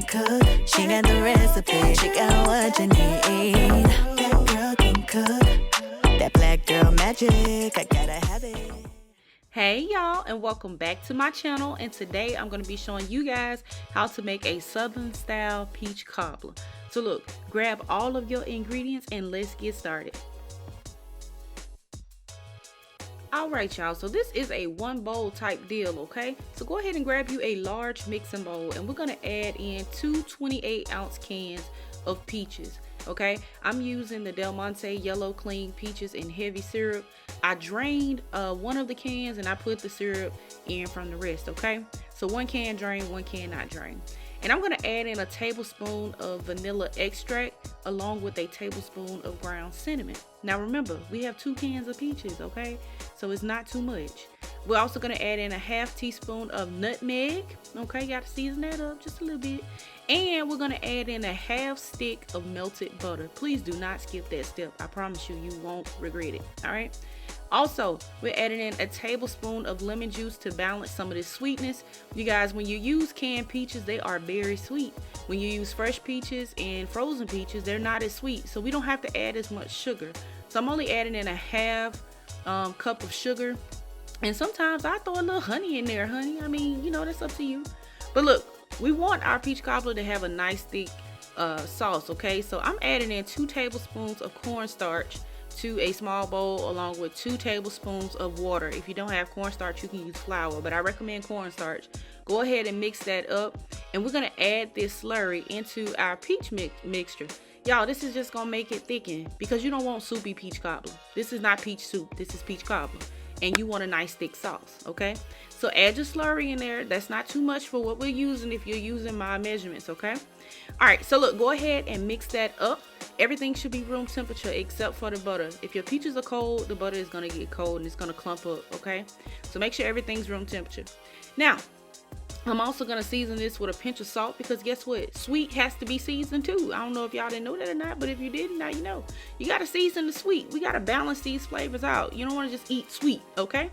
cook. She got the recipe. She got what you need. That girl can cook. That black girl magic. I gotta have it. Hey y'all, and welcome back to my channel. And today I'm going to be showing you guys how to make a southern style peach cobbler. So look, grab all of your ingredients and let's get started. Alright y'all, so this is a one bowl type deal, okay? So go ahead and grab you a large mixing bowl, and we're going to add in two 28-ounce cans of peaches. Okay, I'm using the Del Monte Yellow Clean Peaches in heavy syrup. I drained one of the cans and I put the syrup in from the rest. Okay, so one can drain, one can not drain. And I'm going to add in a tablespoon of vanilla extract along with a tablespoon of ground cinnamon. Now remember, we have 2 cans of peaches, okay? So it's not too much. We're also going to add in a half teaspoon of nutmeg. Okay, got to season that up just a little bit. And we're going to add in a half stick of melted butter. Please do not skip that step. I promise you, you won't regret it. All right. Also, we're adding in a tablespoon of lemon juice to balance some of the sweetness. You guys, when you use canned peaches, they are very sweet. When you use fresh peaches and frozen peaches, they're not as sweet. So we don't have to add as much sugar. So I'm only adding in a half cup of sugar. And sometimes I throw a little honey in there, honey. I mean, you know, that's up to you. But look, we want our peach cobbler to have a nice thick sauce, okay? So I'm adding in 2 tablespoons of cornstarch to a small bowl along with 2 tablespoons of water. If you don't have cornstarch, you can use flour, but I recommend cornstarch. Go ahead and mix that up, and we're gonna add this slurry into our peach mixture. Y'all, this is just gonna make it thicken because you don't want soupy peach cobbler. This is not peach soup, this is peach cobbler. And you want a nice thick sauce, okay? So add your slurry in there. That's not too much for what we're using if you're using my measurements, okay? All right, so look, go ahead and mix that up. Everything should be room temperature except for the butter. If your peaches are cold, the butter is gonna get cold and it's gonna clump up, okay? So make sure everything's room temperature. Now, I'm also gonna season this with a pinch of salt because guess what? Sweet has to be seasoned too. I don't know if y'all didn't know that or not, but if you didn't, now you know. You gotta season the sweet. We gotta balance these flavors out. You don't wanna just eat sweet, okay?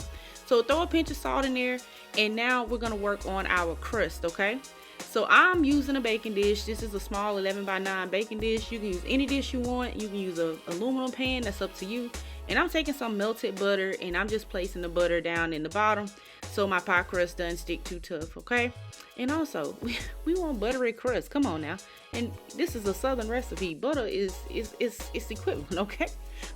So throw a pinch of salt in there, and now we're gonna work on our crust, okay? So I'm using a baking dish. This is a small 11x9 baking dish. You can use any dish you want. You can use a aluminum pan, that's up to you. And I'm taking some melted butter and I'm just placing the butter down in the bottom so my pie crust doesn't stick too tough, okay? And also, we want buttery crust. Come on now. And this is a southern recipe. Butter is equivalent, okay?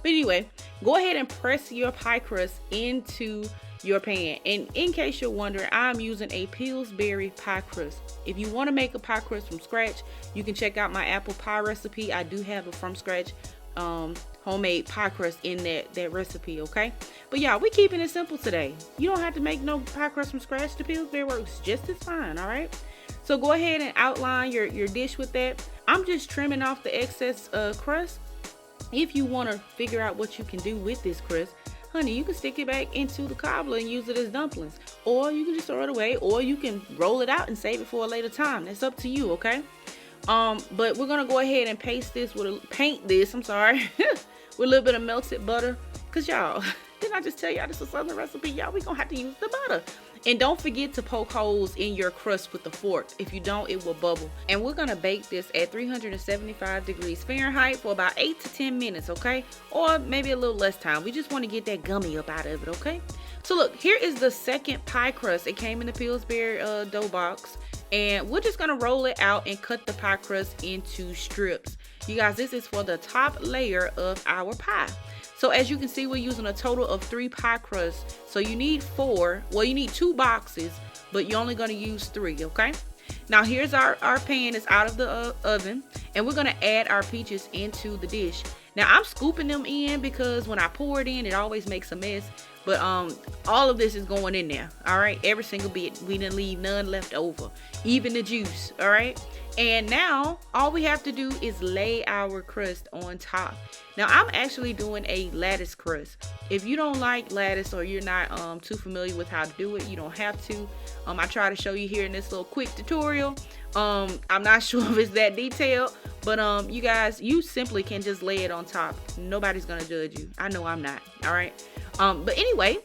But anyway, go ahead and press your pie crust into your pan. And in case you're wondering, I'm using a Pillsbury pie crust. If you want to make a pie crust from scratch, you can check out my apple pie recipe. I do have a from scratch homemade pie crust in that recipe, okay? But y'all, we keeping it simple today. You don't have to make no pie crust from scratch. The Pillsbury works just as fine, all right? So go ahead and outline your dish with that. I'm just trimming off the excess crust. If you want to figure out what you can do with this crust, honey, you can stick it back into the cobbler and use it as dumplings, or you can just throw it away, or you can roll it out and save it for a later time. That's up to you, okay? But we're gonna go ahead and paint this with a little bit of melted butter, because y'all, didn't I just tell y'all this is a southern recipe? Y'all, we gonna have to use the butter. And don't forget to poke holes in your crust with the fork. If you don't, it will bubble. And we're gonna bake this at 375 degrees Fahrenheit for about 8 to 10 minutes, okay? Or maybe a little less time. We just want to get that gummy up out of it, okay? So look, here is the second pie crust. It came in the Pillsbury dough box. And we're just gonna roll it out and cut the pie crust into strips. You guys, this is for the top layer of our pie. So as you can see, we're using a total of 3 pie crusts. So you need 4, well, you need 2 boxes, but you're only gonna use 3, okay? Now here's our pan. It's out of the oven, and we're gonna add our peaches into the dish. Now I'm scooping them in because when I pour it in, it always makes a mess. But all of this is going in there, all right? Every single bit. We didn't leave none left over, even the juice, all right? And now all we have to do is lay our crust on top. Now I'm actually doing a lattice crust. If you don't like lattice, or you're not too familiar with how to do it, you don't have to. I try to show you here in this little quick tutorial. I'm not sure if it's that detailed, but you guys, you simply can just lay it on top. Nobody's gonna judge you. I know I'm not, all right? But anyway,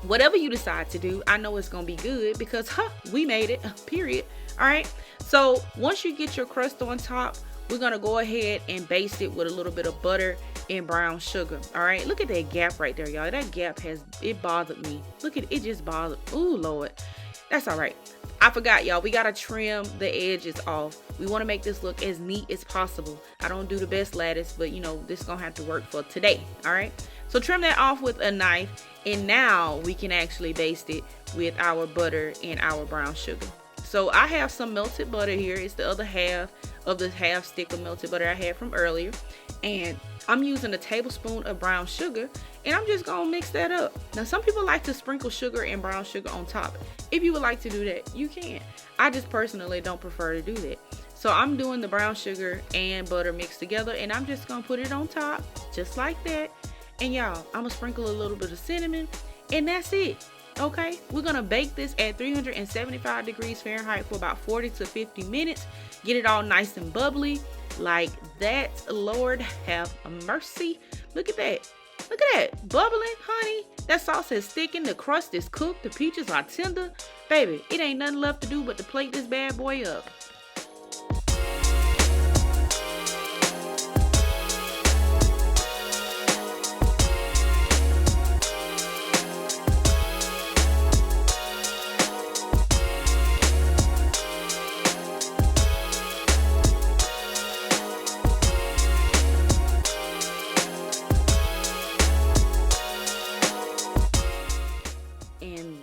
whatever you decide to do, I know it's gonna be good because we made it, period. All right, so once you get your crust on top, we're gonna go ahead and baste it with a little bit of butter and brown sugar. All right, look at that gap right there, y'all. That gap it bothered me. Look at it, just bothered. Ooh, Lord. That's all right. I forgot, y'all. We gotta trim the edges off. We want to make this look as neat as possible. I don't do the best lattice, but you know, this is gonna have to work for today. All right, so trim that off with a knife, and now we can actually baste it with our butter and our brown sugar. So I have some melted butter here. It's the other half of the half stick of melted butter I had from earlier, and I'm using a tablespoon of brown sugar, and I'm just gonna mix that up. Now, some people like to sprinkle sugar and brown sugar on top. If you would like to do that, you can. I just personally don't prefer to do that. So I'm doing the brown sugar and butter mixed together, and I'm just gonna put it on top just like that. And y'all, I'm gonna sprinkle a little bit of cinnamon, and that's it. Okay, we're gonna bake this at 375 degrees Fahrenheit for about 40 to 50 minutes. Get it all nice and bubbly like that. Lord have mercy. Look at that. Look at that, bubbling, honey. That sauce is thickened, the crust is cooked, the peaches are tender. Baby, it ain't nothing left to do but to plate this bad boy up.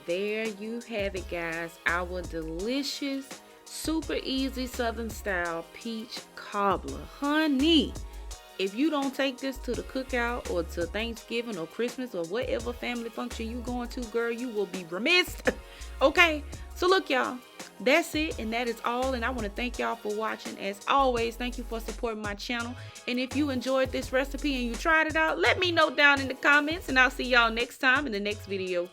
There you have it, guys, our delicious, super easy Southern style peach cobbler. Honey, if you don't take this to the cookout or to Thanksgiving or Christmas or whatever family function you going to, girl, you will be remiss. Okay, so look, y'all, that's it, and that is all. And I want to thank y'all for watching. As always, thank you for supporting my channel. And if you enjoyed this recipe and you tried it out, let me know down in the comments, and I'll see y'all next time in the next video.